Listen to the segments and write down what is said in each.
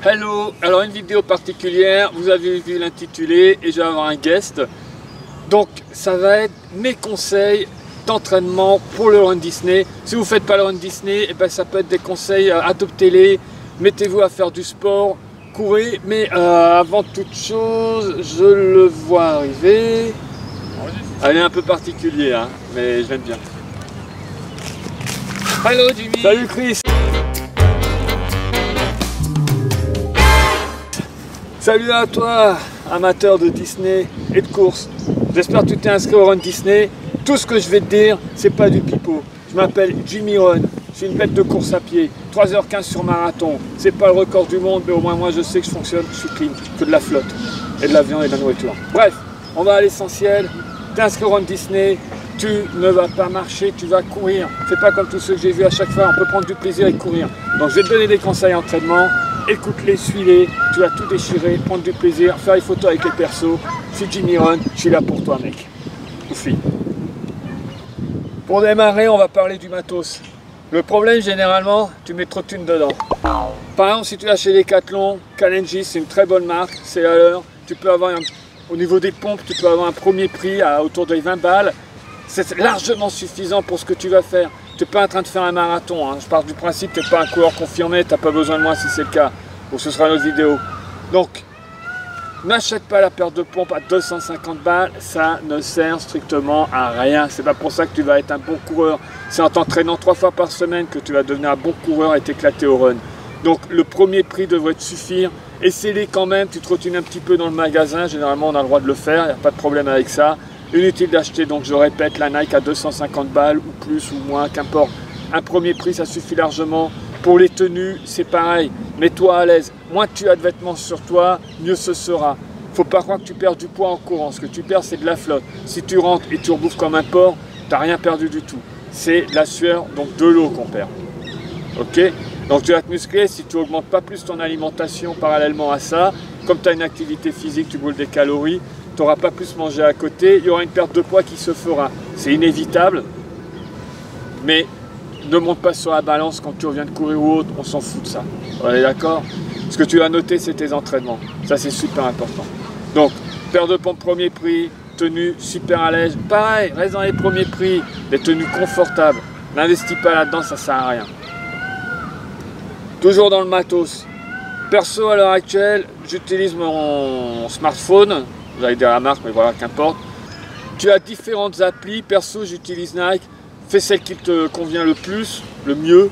Hello, alors une vidéo particulière, vous avez vu l'intitulé et je vais avoir un guest. Donc ça va être mes conseils d'entraînement pour le Run Disney. Si vous ne faites pas le Run Disney, et ben ça peut être des conseils, adoptez-les, mettez-vous à faire du sport, courez. Mais avant toute chose, je le vois arriver. Elle est un peu particulière, hein, mais je l'aime bien. Hello Jimmy. Salut Chris. Salut à toi, amateur de Disney et de course. J'espère que tu t'es inscrit au Run Disney. Tout ce que je vais te dire, c'est pas du pipeau. Je m'appelle Jimmy Run. Je suis une bête de course à pied. 3h15 sur marathon. C'est pas le record du monde, mais au moins moi je sais que je fonctionne, je suis clean. Que de la flotte, et de la viande et de la nourriture. Bref, on va à l'essentiel. T'es inscrit au Run Disney. Tu ne vas pas marcher, tu vas courir. Fais pas comme tous ceux que j'ai vus à chaque fois. On peut prendre du plaisir et courir. Donc je vais te donner des conseils d'entraînement. Écoute-les, suis-les, tu vas tout déchirer, prendre du plaisir, faire les photos avec les persos. Je suis Jimmy Run, je suis là pour toi mec, ou fille. Pour démarrer, on va parler du matos. Le problème généralement, tu mets trop de thunes dedans. Par exemple, si tu vas chez Decathlon, Kalenji, c'est une très bonne marque, c'est à l'heure. Tu peux avoir, au niveau des pompes, tu peux avoir un premier prix à autour de 20 balles. C'est largement suffisant pour ce que tu vas faire. Tu n'es pas en train de faire un marathon, hein. Je pars du principe que tu n'es pas un coureur confirmé, tu n'as pas besoin de moi si c'est le cas, ou ce sera une autre vidéo. Donc, n'achète pas la paire de pompes à 250 balles, ça ne sert strictement à rien. C'est pas pour ça que tu vas être un bon coureur. C'est en t'entraînant 3 fois par semaine que tu vas devenir un bon coureur et t'éclater au run. Donc, le premier prix devrait te suffire. Essaie-les quand même, tu te routines un petit peu dans le magasin, généralement on a le droit de le faire, il n'y a pas de problème avec ça. Inutile d'acheter, donc je répète, la Nike à 250 balles ou plus ou moins, qu'importe. Un premier prix, ça suffit largement. Pour les tenues, c'est pareil. Mets-toi à l'aise. Moins tu as de vêtements sur toi, mieux ce sera. Faut pas croire que tu perds du poids en courant. Ce que tu perds, c'est de la flotte. Si tu rentres et tu rebouffes comme un porc, tu n'as rien perdu du tout. C'est de la sueur, donc de l'eau qu'on perd. Ok? Donc tu vas te muscler si tu n'augmentes pas plus ton alimentation parallèlement à ça. Comme tu as une activité physique, tu brûles des calories. Tu n'auras pas plus mangé à côté, il y aura une perte de poids qui se fera. C'est inévitable, mais ne monte pas sur la balance quand tu reviens de courir ou autre, on s'en fout de ça. On est d'accord? Ce que tu vas noter, c'est tes entraînements. Ça, c'est super important. Donc, paire de pompes premier prix, tenue super à l'aise. Pareil, reste dans les premiers prix, des tenues confortables. N'investis pas là-dedans, ça ne sert à rien. Toujours dans le matos. Perso, à l'heure actuelle, j'utilise mon smartphone. J'allais dire la marque, mais voilà, qu'importe. Tu as différentes applis. Perso, j'utilise Nike. Fais celle qui te convient le plus, le mieux.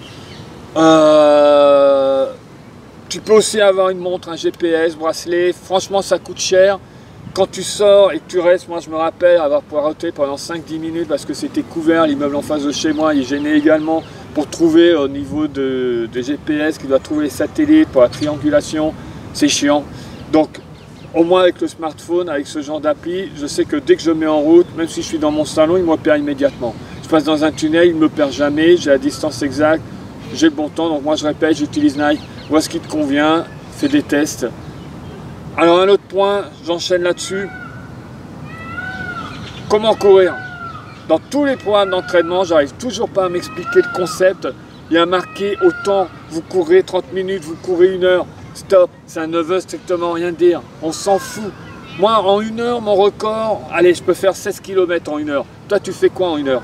Tu peux aussi avoir une montre, un GPS, bracelet. Franchement, ça coûte cher. Quand tu sors et que tu restes, moi je me rappelle avoir poireauté pendant 5-10 minutes parce que c'était couvert. L'immeuble en face de chez moi, il gênait également pour trouver au niveau des GPS, qui doit trouver les satellites pour la triangulation. C'est chiant. Donc, au moins avec le smartphone, avec ce genre d'appli, je sais que dès que je mets en route, même si je suis dans mon salon, il me repère immédiatement. Je passe dans un tunnel, il ne me perd jamais, j'ai la distance exacte, j'ai le bon temps, donc moi je répète, j'utilise Nike, vois ce qui te convient, fais des tests. Alors un autre point, j'enchaîne là-dessus. Comment courir? Dans tous les programmes d'entraînement, j'arrive toujours pas à m'expliquer le concept. Il y a marqué autant, vous courez 30 minutes, vous courez 1 heure. Stop, ça ne veut strictement rien dire, on s'en fout. Moi, en 1 heure, mon record, allez, je peux faire 16 km en 1 heure. Toi, tu fais quoi en 1 heure?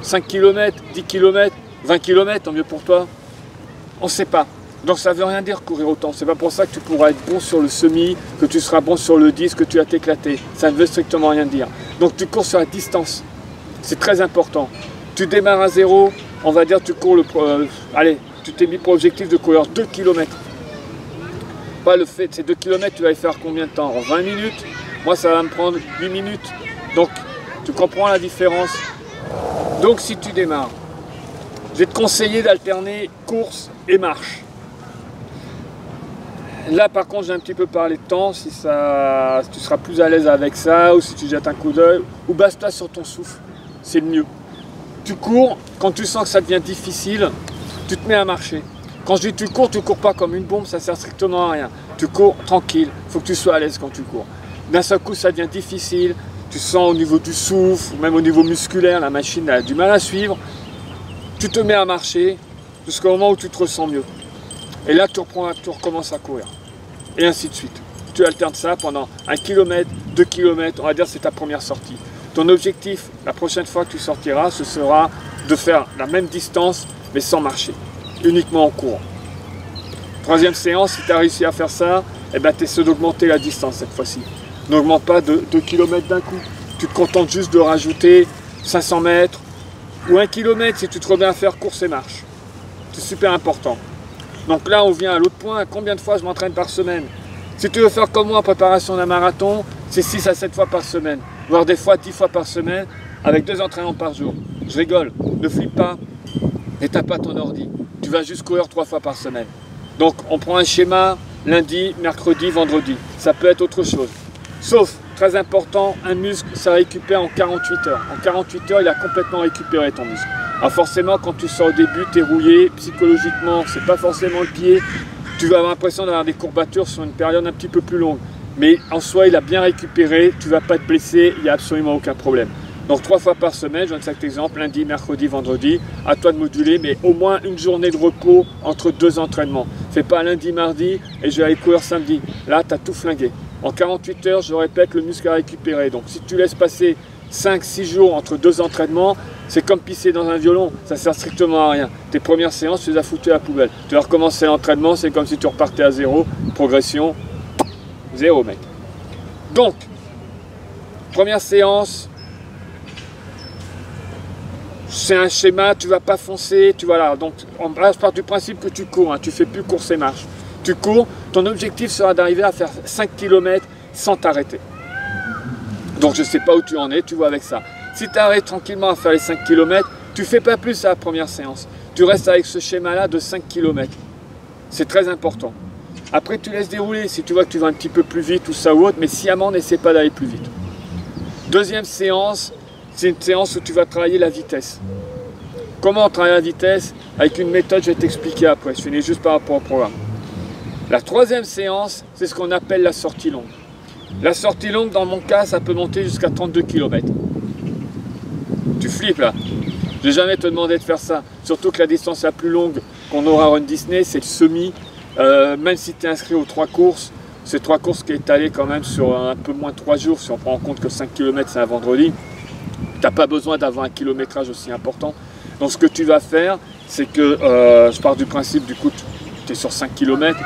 5 km, 10 km, 20 km, tant mieux pour toi. On ne sait pas. Donc ça ne veut rien dire courir autant. C'est pas pour ça que tu pourras être bon sur le semi, que tu seras bon sur le 10, que tu vas t'éclater. Ça ne veut strictement rien dire. Donc tu cours sur la distance. C'est très important. Tu démarres à 0, on va dire tu cours allez, tu t'es mis pour objectif de courir 2 km. Pas le fait, ces 2 km, tu vas les faire combien de temps? En 20 minutes? Moi, ça va me prendre 8 minutes. Donc, tu comprends la différence. Donc, si tu démarres, je vais te conseiller d'alterner course et marche. Là, par contre, j'ai un petit peu parlé de temps, si tu seras plus à l'aise avec ça, ou si tu jettes un coup d'œil, ou base-toi sur ton souffle. C'est le mieux. Tu cours, quand tu sens que ça devient difficile, tu te mets à marcher. Quand je dis tu cours pas comme une bombe, ça sert strictement à rien. Tu cours tranquille, il faut que tu sois à l'aise quand tu cours. D'un seul coup, ça devient difficile, tu sens au niveau du souffle, ou même au niveau musculaire, la machine a du mal à suivre. Tu te mets à marcher jusqu'au moment où tu te ressens mieux. Et là, tu recommences à courir. et ainsi de suite. Tu alternes ça pendant 1 km, 2 km, on va dire c'est ta première sortie. Ton objectif, la prochaine fois que tu sortiras, ce sera de faire la même distance, mais sans marcher, uniquement en courant. Troisième séance, si tu as réussi à faire ça, eh ben, tu essaies d'augmenter la distance cette fois-ci. N'augmente pas de 2 km d'un coup. Tu te contentes juste de rajouter 500 mètres ou 1 km si tu te remets à faire course et marche. C'est super important. Donc là, on vient à l'autre point. Combien de fois je m'entraîne par semaine? Si tu veux faire comme moi en préparation d'un marathon, c'est 6 à 7 fois par semaine, voire des fois 10 fois par semaine, avec 2 entraînements par jour. Je rigole, ne flippe pas, n'éteins pas ton ordi. Tu vas juste courir 3 fois par semaine. Donc on prend un schéma lundi, mercredi, vendredi. Ça peut être autre chose. Sauf, très important, un muscle, ça récupère en 48 heures. En 48 heures, il a complètement récupéré ton muscle. Alors forcément, quand tu sors au début, tu es rouillé, psychologiquement, c'est pas forcément le pied. Tu vas avoir l'impression d'avoir des courbatures sur une période un petit peu plus longue. Mais en soi, il a bien récupéré, tu ne vas pas te blesser, il n'y a absolument aucun problème. Donc 3 fois par semaine, je donne cet exemple, lundi, mercredi, vendredi, à toi de moduler, mais au moins une journée de repos entre 2 entraînements. Fais pas lundi, mardi et je vais aller courir samedi. Là, tu as tout flingué. En 48 heures, je répète, le muscle a récupéré. Donc si tu laisses passer 5-6 jours entre 2 entraînements, c'est comme pisser dans un violon, ça sert strictement à rien. Tes premières séances, tu les as foutues à la poubelle. Tu vas recommencer l'entraînement, c'est comme si tu repartais à zéro. Progression, zéro mec. Donc, première séance, c'est un schéma, tu vas pas foncer, tu vas là. Donc, on part du principe que tu cours, hein, tu fais plus course et marche. Tu cours, ton objectif sera d'arriver à faire 5 km sans t'arrêter. Donc je ne sais pas où tu en es, tu vois avec ça. Si tu arrêtes tranquillement à faire les 5 km, tu ne fais pas plus à la première séance. Tu restes avec ce schéma-là de 5 km. C'est très important. Après, tu laisses dérouler. Si tu vois que tu vas un petit peu plus vite ou ça ou autre, mais sciemment, n'essaie pas d'aller plus vite. Deuxième séance, c'est une séance où tu vas travailler la vitesse. Comment on travaille la vitesse? Avec une méthode, je vais t'expliquer après. Je finis juste par rapport au programme. La troisième séance, c'est ce qu'on appelle la sortie longue. La sortie longue, dans mon cas, ça peut monter jusqu'à 32 km. Tu flippes là. Je n'ai jamais te demandé de faire ça. Surtout que la distance la plus longue qu'on aura à Run Disney, c'est le semi. Même si tu es inscrit aux 3 courses, c'est 3 courses qui est étalées quand même sur un peu moins de 3 jours. Si on prend en compte que 5 km c'est un vendredi, tu n'as pas besoin d'avoir un kilométrage aussi important. Donc ce que tu vas faire, c'est que, je pars du principe, du coup, tu es sur 5 km.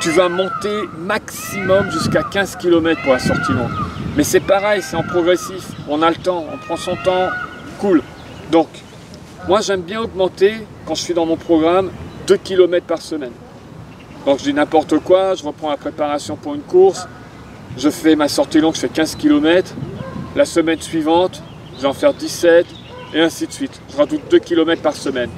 Tu vas monter maximum jusqu'à 15 km pour la sortie longue. Mais c'est pareil, c'est en progressif. On a le temps, on prend son temps, cool. Donc, moi j'aime bien augmenter, quand je suis dans mon programme, 2 km par semaine. Donc je dis n'importe quoi, je reprends la préparation pour une course, je fais ma sortie longue, je fais 15 km. La semaine suivante, je vais en faire 17, et ainsi de suite. Je rajoute 2 km par semaine.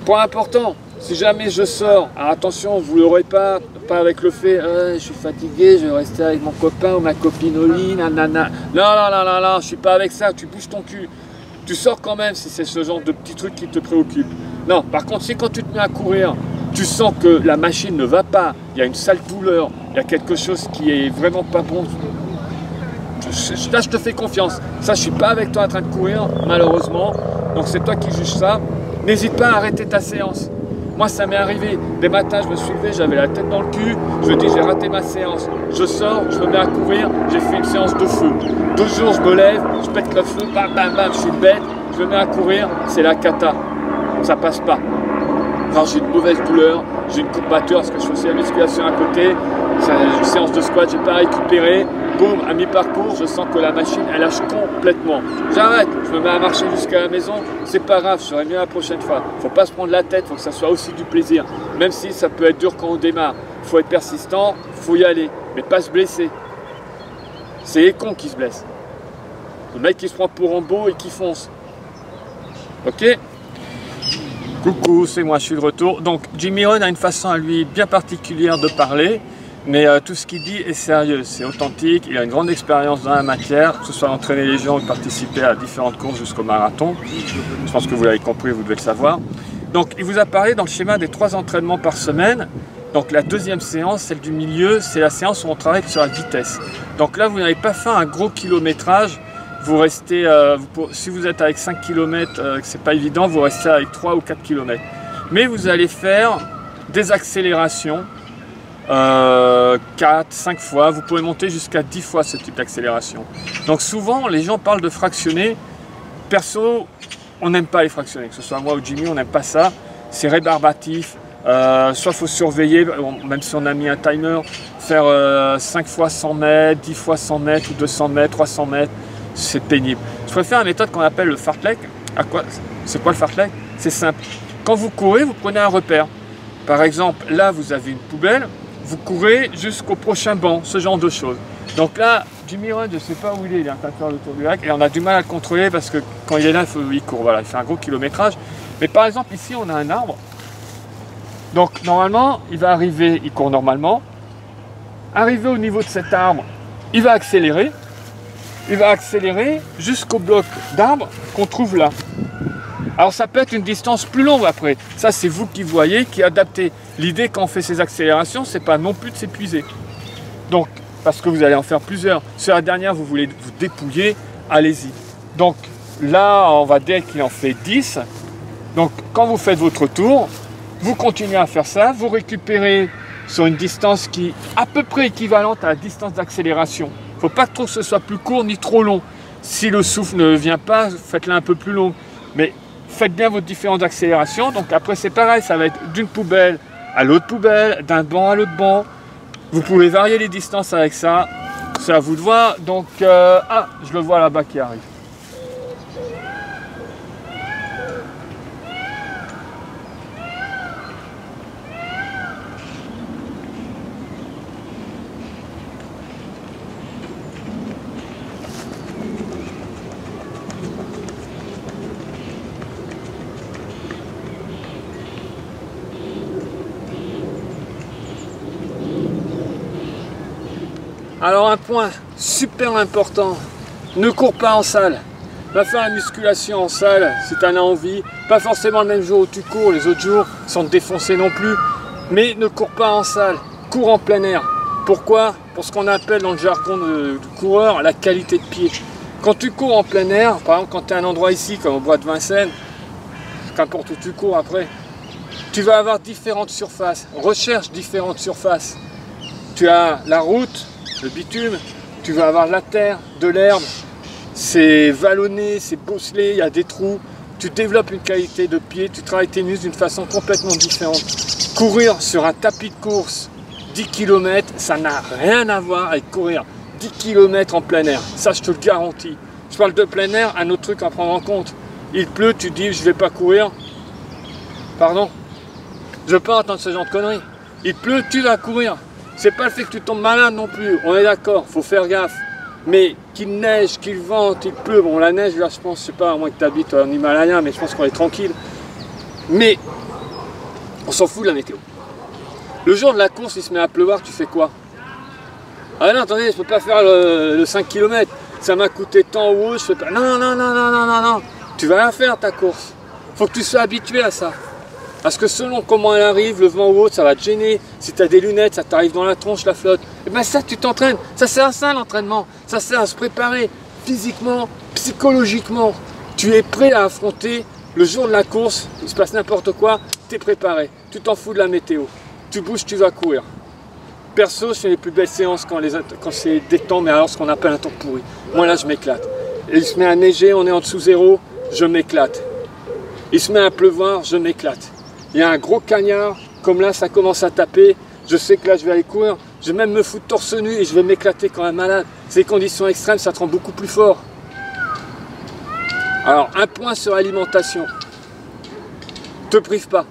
Point important, si jamais je sors, alors attention, vous ne l'aurez pas avec le fait je suis fatigué, je vais rester avec mon copain ou ma copine au lit, nanana. Non, je ne suis pas avec ça, tu bouges ton cul. Tu sors quand même si c'est ce genre de petits trucs qui te préoccupent. Non, par contre, si quand tu te mets à courir, tu sens que la machine ne va pas, il y a une sale douleur, il y a quelque chose qui est vraiment pas bon, là je te fais confiance. Ça, je ne suis pas avec toi en train de courir, malheureusement. Donc c'est toi qui juges ça. N'hésite pas à arrêter ta séance. Moi, ça m'est arrivé. Des matins, je me suis levé, j'avais la tête dans le cul. Je me dis, j'ai raté ma séance. Je sors, je me mets à courir, j'ai fait une séance de feu. 2 jours, je me lève, je pète le feu, bam, bam, bam, je suis bête. Je me mets à courir, c'est la cata. Ça passe pas. Alors, j'ai une mauvaise douleur, j'ai une courbature parce que je faisais la musculation à côté. C'est une séance de squat, j'ai pas récupéré. Boum, à mi-parcours, je sens que la machine, elle lâche complètement. J'arrête, je me mets à marcher jusqu'à la maison, c'est pas grave, je serai mieux la prochaine fois. Faut pas se prendre la tête, faut que ça soit aussi du plaisir. Même si ça peut être dur quand on démarre. Faut être persistant, faut y aller, mais pas se blesser. C'est les cons qui se blessent. Le mec qui se prend pour Rambo et qui fonce. Ok? Coucou, c'est moi, je suis de retour. Donc, Jimmy Rohn a une façon à lui bien particulière de parler. Mais tout ce qu'il dit est sérieux, c'est authentique, il a une grande expérience dans la matière, que ce soit entraîner les gens ou participer à différentes courses jusqu'au marathon. Je pense que vous l'avez compris, vous devez le savoir. Donc il vous a parlé dans le schéma des 3 entraînements par semaine. Donc la deuxième séance, celle du milieu, c'est la séance où on travaille sur la vitesse. Donc là, vous n'avez pas fait un gros kilométrage, vous restez, si vous êtes avec 5 km, c'est pas évident, vous restez avec 3 ou 4 km. Mais vous allez faire des accélérations 4, 5 fois, vous pouvez monter jusqu'à 10 fois ce type d'accélération. Donc souvent les gens parlent de fractionner. Perso, on n'aime pas les fractionner, que ce soit moi ou Jimmy, on n'aime pas ça. C'est rébarbatif, soit il faut surveiller, même si on a mis un timer, faire 5 fois 100 mètres, 10 fois 100 mètres, ou 200 mètres, 300 mètres, c'est pénible. Je préfère une méthode qu'on appelle le fartlek. C'est quoi le fartlek? C'est simple. Quand vous courez, vous prenez un repère. Par exemple, là vous avez une poubelle, vous courez jusqu'au prochain banc, ce genre de choses. Donc là, Jimmy Run, je ne sais pas où il est en train de faire le tour du lac et on a du mal à le contrôler parce que quand il est là, il court, voilà, il fait un gros kilométrage. Mais par exemple, ici, on a un arbre. Donc normalement, il va arriver, il court normalement. Arrivé au niveau de cet arbre, il va accélérer. Il va accélérer jusqu'au bloc d'arbre qu'on trouve là. Alors ça peut être une distance plus longue après. Ça, c'est vous qui voyez, qui adaptez. L'idée quand on fait ces accélérations, c'est pas non plus de s'épuiser. Donc, parce que vous allez en faire plusieurs. Sur la dernière, vous voulez vous dépouiller, allez-y. Donc là, on va dire qu'il en fait 10. Donc quand vous faites votre tour, vous continuez à faire ça, vous récupérez sur une distance qui est à peu près équivalente à la distance d'accélération. Il ne faut pas que ce soit plus court ni trop long. Si le souffle ne vient pas, faites-le un peu plus long. Mais faites bien vos différentes accélérations. Donc après c'est pareil, ça va être d'une poubelle à l'autre poubelle, d'un banc à l'autre banc. Vous pouvez varier les distances avec ça. C'est à vous de voir. Donc, je le vois là-bas qui arrive. Alors un point super important, ne cours pas en salle. Va faire la musculation en salle si tu en as envie. Pas forcément le même jour où tu cours, les autres jours sans te défoncer non plus. Mais ne cours pas en salle, cours en plein air. Pourquoi? Pour ce qu'on appelle dans le jargon du coureur la qualité de pied. Quand tu cours en plein air, par exemple quand tu es à un endroit ici comme au bois de Vincennes, qu'importe où tu cours après, tu vas avoir différentes surfaces. Recherche différentes surfaces. Tu as la route, le bitume, tu vas avoir de la terre, de l'herbe, c'est vallonné, c'est bosselé, il y a des trous. Tu développes une qualité de pied, tu travailles tes muscles d'une façon complètement différente. Courir sur un tapis de course 10 km, ça n'a rien à voir avec courir 10 km en plein air. Ça, je te le garantis. Je parle de plein air, un autre truc à prendre en compte. Il pleut, tu dis je vais pas courir. Pardon? Je veux pas entendre ce genre de conneries. Il pleut, tu vas courir. C'est pas le fait que tu tombes malade non plus, on est d'accord, faut faire gaffe. Mais qu'il neige, qu'il vente, il pleut, bon la neige là je pense, je sais pas, à moins que tu habites en Himalaya, mais je pense qu'on est tranquille. Mais on s'en fout de la météo. Le jour de la course, il se met à pleuvoir, tu fais quoi? Ah non, attendez, je peux pas faire le 5 km, ça m'a coûté tant ou je fais pas. Non, non, non, non, non, non, non, tu vas la faire ta course. Faut que tu sois habitué à ça. Parce que selon comment elle arrive, le vent ou autre, ça va te gêner. Si tu as des lunettes, ça t'arrive dans la tronche, la flotte. Et bien ça, tu t'entraînes. Ça sert à ça l'entraînement. Ça sert à se préparer physiquement, psychologiquement. Tu es prêt à affronter le jour de la course. Il se passe n'importe quoi, tu es préparé. Tu t'en fous de la météo. Tu bouges, tu vas courir. Perso, c'est les plus belles séances quand c'est des temps, mais alors ce qu'on appelle un temps pourri. Moi là, je m'éclate. Il se met à neiger, on est en dessous zéro, je m'éclate. Il se met à pleuvoir, je m'éclate. Il y a un gros cagnard, comme là ça commence à taper, je sais que là je vais aller courir, je vais même me foutre torse nu et je vais m'éclater quand même malade. Ces conditions extrêmes, ça te rend beaucoup plus fort. Alors un point sur l'alimentation, te prive pas.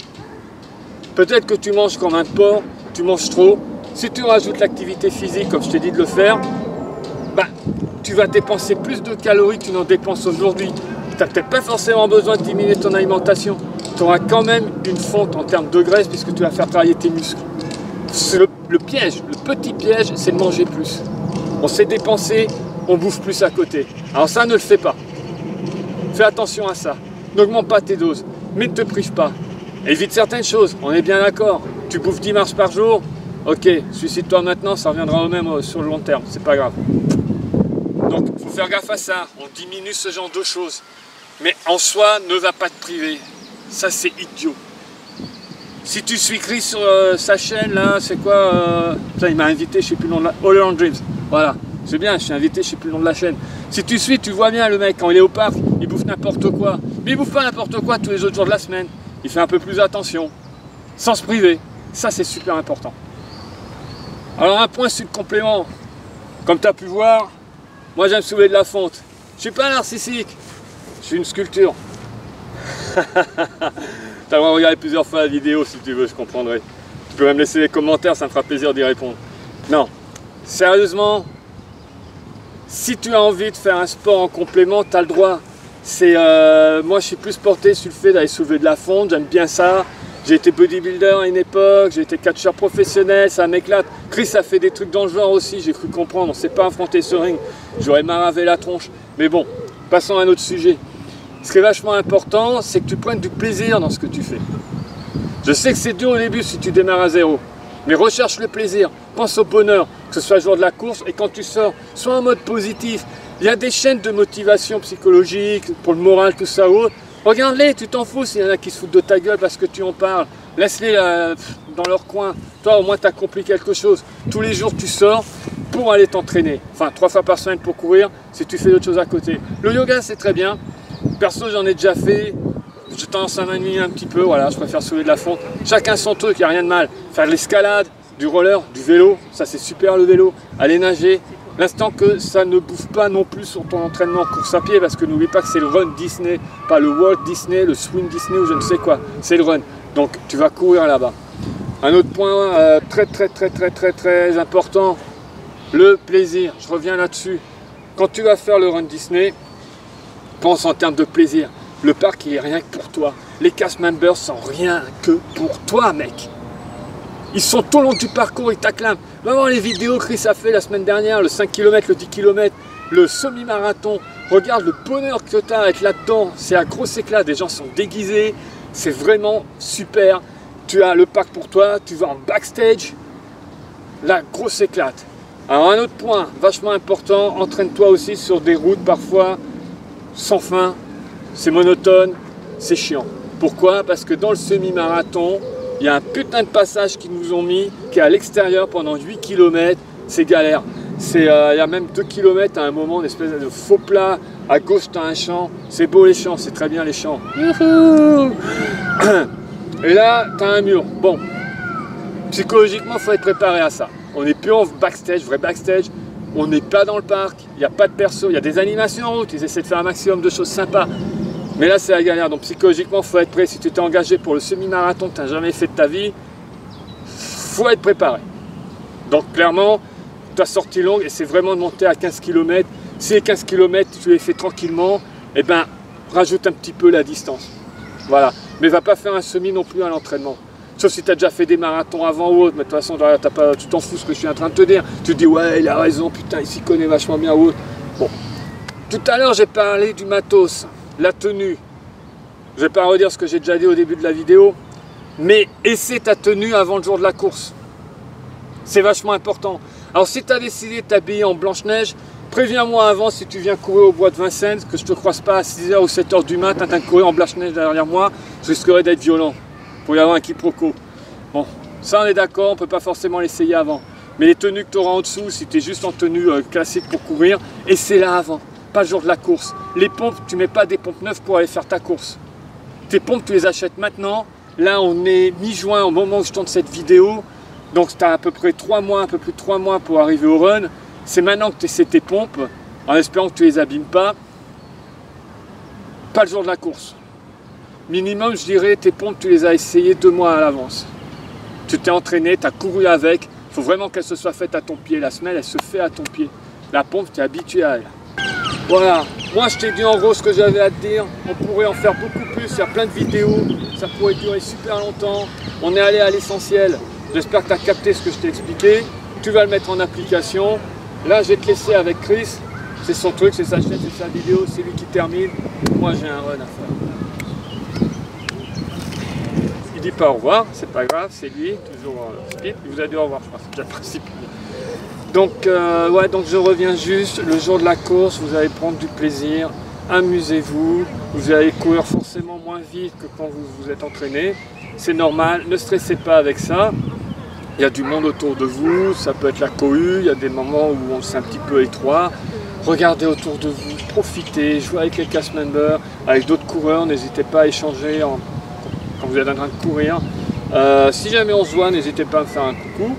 Peut-être que tu manges comme un porc, tu manges trop. Si tu rajoutes l'activité physique comme je t'ai dit de le faire, bah, tu vas dépenser plus de calories que tu n'en dépenses aujourd'hui. Tu n'as peut-être pas forcément besoin de diminuer ton alimentation. Tu auras quand même une fonte en termes de graisse puisque tu vas faire travailler tes muscles. Le piège, le petit piège, c'est de manger plus. On s'est dépensé, on bouffe plus à côté. Alors ça, ne le fais pas. Fais attention à ça. N'augmente pas tes doses, mais ne te prive pas. Évite certaines choses, on est bien d'accord. Tu bouffes 10 marches par jour, ok, suicide-toi maintenant, ça reviendra au même sur le long terme, c'est pas grave. Donc, il faut faire gaffe à ça, on diminue ce genre de choses. Mais en soi, ne va pas te priver. Ça, c'est idiot. Si tu suis Chris sur sa chaîne, là, c'est quoi ça, il m'a invité, je sais plus le nom de la... All Around Dreams. Voilà, c'est bien, je suis invité, je sais plus le nom de la chaîne. Si tu suis, tu vois bien le mec, quand il est au parc, il bouffe n'importe quoi. Mais il bouffe pas n'importe quoi tous les autres jours de la semaine. Il fait un peu plus attention, sans se priver. Ça, c'est super important. Alors, un point sur le complément. Comme tu as pu voir, moi, j'aime soulever de la fonte. Je suis pas narcissique, je suis une sculpture. Tu as le droit de regarder plusieurs fois la vidéo si tu veux, je comprendrai. Tu peux même laisser les commentaires, ça me fera plaisir d'y répondre. Non, sérieusement, si tu as envie de faire un sport en complément, tu as le droit. Moi, je suis plus porté sur le fait d'aller soulever de la fonte, j'aime bien ça. J'ai été bodybuilder à une époque, j'ai été catcheur professionnel, ça m'éclate. Chris a fait des trucs dans le genre aussi, j'ai cru comprendre, on ne s'est pas affronté ce ring. J'aurais maravé la tronche. Mais bon, passons à un autre sujet. Ce qui est vachement important, c'est que tu prennes du plaisir dans ce que tu fais. Je sais que c'est dur au début si tu démarres à zéro, mais recherche le plaisir, pense au bonheur, que ce soit le jour de la course et quand tu sors, sois en mode positif. Il y a des chaînes de motivation psychologique, pour le moral, tout ça ou autre. Regarde-les, tu t'en fous s'il y en a qui se foutent de ta gueule parce que tu en parles. Laisse-les dans leur coin. Toi, au moins, tu as accompli quelque chose. Tous les jours, tu sors pour aller t'entraîner. Enfin, 3 fois par semaine pour courir, si tu fais d'autres choses à côté. Le yoga, c'est très bien. Perso, j'en ai déjà fait. J'ai tendance à m'ennuyer un petit peu. Voilà, je préfère soulever de la fonte. Chacun son truc, il n'y a rien de mal. Faire de l'escalade, du roller, du vélo. Ça, c'est super le vélo. Aller nager. L'instant que ça ne bouffe pas non plus sur ton entraînement en course à pied, parce que n'oublie pas que c'est le run Disney, pas le Walt Disney, le swing Disney ou je ne sais quoi, c'est le run. Donc tu vas courir là-bas. Un autre point très important, le plaisir. Je reviens là-dessus. Quand tu vas faire le run Disney, pense en termes de plaisir. Le parc, il est rien que pour toi. Les cast members sont rien que pour toi, mec. Ils sont tout le long du parcours, ils t'acclament. Va voir les vidéos que Chris a fait la semaine dernière, le 5 km, le 10 km, le semi-marathon. Regarde le bonheur que tu as à être là-dedans. C'est un gros éclat, des gens sont déguisés. C'est vraiment super. Tu as le parc pour toi, tu vas en backstage. La grosse éclate. Alors un autre point vachement important, entraîne-toi aussi sur des routes parfois sans fin. C'est monotone, c'est chiant. Pourquoi? Parce que dans le semi-marathon, il y a un putain de passage qu'ils nous ont mis, qui est à l'extérieur pendant 8 km, c'est galère. Il y a même 2 km à un moment, une espèce de faux plat, à gauche tu as un champ, c'est beau les champs, c'est très bien les champs. Et là, tu as un mur. Bon, psychologiquement, il faut être préparé à ça. On n'est plus en backstage, vrai backstage, on n'est pas dans le parc, il n'y a pas de perso, il y a des animations en route, ils essaient de faire un maximum de choses sympas. Mais là, c'est la galère. Donc, psychologiquement, il faut être prêt. Si tu t'es engagé pour le semi-marathon que tu n'as jamais fait de ta vie, il faut être préparé. Donc, clairement, ta sortie longue, et c'est vraiment de monter à 15 km. Si les 15 km, tu les fais tranquillement, eh ben, rajoute un petit peu la distance. Voilà. Mais va pas faire un semi non plus à l'entraînement. Sauf si tu as déjà fait des marathons avant ou autre. Mais de toute façon, tu t'en fous ce que je suis en train de te dire. Tu te dis, ouais, il a raison, putain, il s'y connaît vachement bien ou autre. Bon. Tout à l'heure, j'ai parlé du matos. La tenue, je ne vais pas redire ce que j'ai déjà dit au début de la vidéo, mais essaie ta tenue avant le jour de la course. C'est vachement important. Alors si tu as décidé de t'habiller en Blanche-Neige, préviens-moi avant si tu viens courir au bois de Vincennes, que je ne te croise pas à 6h ou 7h du matin en train de courir en Blanche-Neige derrière moi, je risquerais d'être violent, pour y avoir un quiproquo. Bon, ça on est d'accord, on ne peut pas forcément l'essayer avant. Mais les tenues que tu auras en dessous, si tu es juste en tenue classique pour courir, essaie-la avant. Pas le jour de la course. Les pompes, tu mets pas des pompes neuves pour aller faire ta course. Tes pompes, tu les achètes maintenant. Là, on est mi-juin au moment où je tourne cette vidéo. Donc, tu as à peu près 3 mois, un peu plus de 3 mois pour arriver au run. C'est maintenant que tu essaies tes pompes, en espérant que tu les abîmes pas. Pas le jour de la course. Minimum, je dirais, tes pompes, tu les as essayées 2 mois à l'avance. Tu t'es entraîné, tu as couru avec. Il faut vraiment qu'elle se soit faite à ton pied. La semelle, elle se fait à ton pied. La pompe, tu es habitué à elle. Voilà, moi je t'ai dit en gros ce que j'avais à te dire, on pourrait en faire beaucoup plus, il y a plein de vidéos, ça pourrait durer super longtemps, on est allé à l'essentiel, j'espère que tu as capté ce que je t'ai expliqué, tu vas le mettre en application, là je vais te laisser avec Chris, c'est son truc, c'est sa chaîne, c'est sa vidéo, c'est lui qui termine, moi j'ai un run à faire. Il dit pas au revoir, c'est pas grave, c'est lui, toujours speed, il vous a dit au revoir je crois, c'est déjà le principe. Donc, ouais, donc je reviens juste, le jour de la course, vous allez prendre du plaisir. amusez-vous, vous allez courir forcément moins vite que quand vous vous êtes entraîné, c'est normal, ne stressez pas avec ça. Il y a du monde autour de vous, ça peut être la cohue, il y a des moments où on c'est un petit peu étroit. Regardez autour de vous, profitez, jouez avec les cast members, avec d'autres coureurs, n'hésitez pas à échanger quand vous êtes en train de courir. Si jamais on se voit, n'hésitez pas à me faire un coucou.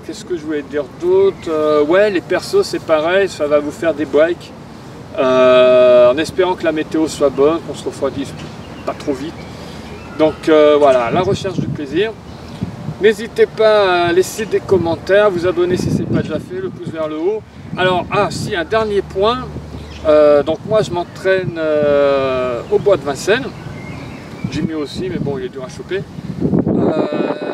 Qu'est-ce que je voulais dire d'autre? Ouais, les persos c'est pareil, ça va vous faire des breaks. En espérant que la météo soit bonne, qu'on se refroidisse pas trop vite. Donc voilà, la recherche du plaisir. N'hésitez pas à laisser des commentaires, vous abonner si ce n'est pas déjà fait, le pouce vers le haut. Alors, si, un dernier point. Donc moi je m'entraîne au bois de Vincennes. Jimmy aussi, mais bon, il est dur à choper.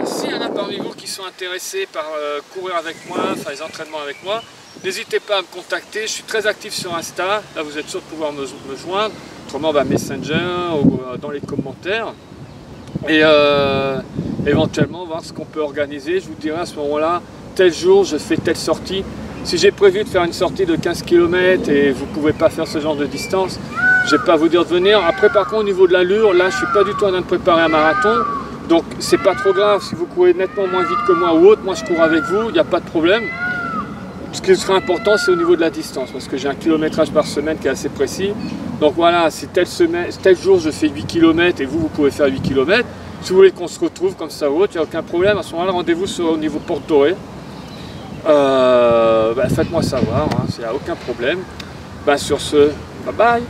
S'il y en a parmi vous qui sont intéressés par courir avec moi, faire les entraînements avec moi, n'hésitez pas à me contacter. Je suis très actif sur Insta. Là, vous êtes sûr de pouvoir me joindre. Autrement, Messenger ou dans les commentaires. Et éventuellement, voir ce qu'on peut organiser. Je vous dirai à ce moment-là, tel jour, je fais telle sortie. Si j'ai prévu de faire une sortie de 15 km et vous ne pouvez pas faire ce genre de distance, je ne vais pas vous dire de venir. Après, par contre, au niveau de l'allure, là, je ne suis pas du tout en train de préparer un marathon. Donc, c'est pas trop grave. Si vous courez nettement moins vite que moi ou autre, moi, je cours avec vous, il n'y a pas de problème. Ce qui sera important, c'est au niveau de la distance, parce que j'ai un kilométrage par semaine qui est assez précis. Donc voilà, si tel jour, je fais 8 km et vous pouvez faire 8 km. Si vous voulez qu'on se retrouve comme ça ou autre, il n'y a aucun problème. À ce moment-là, rendez-vous au niveau Porte Dorée. Faites-moi savoir, il n'y a aucun problème. Sur ce, bye bye.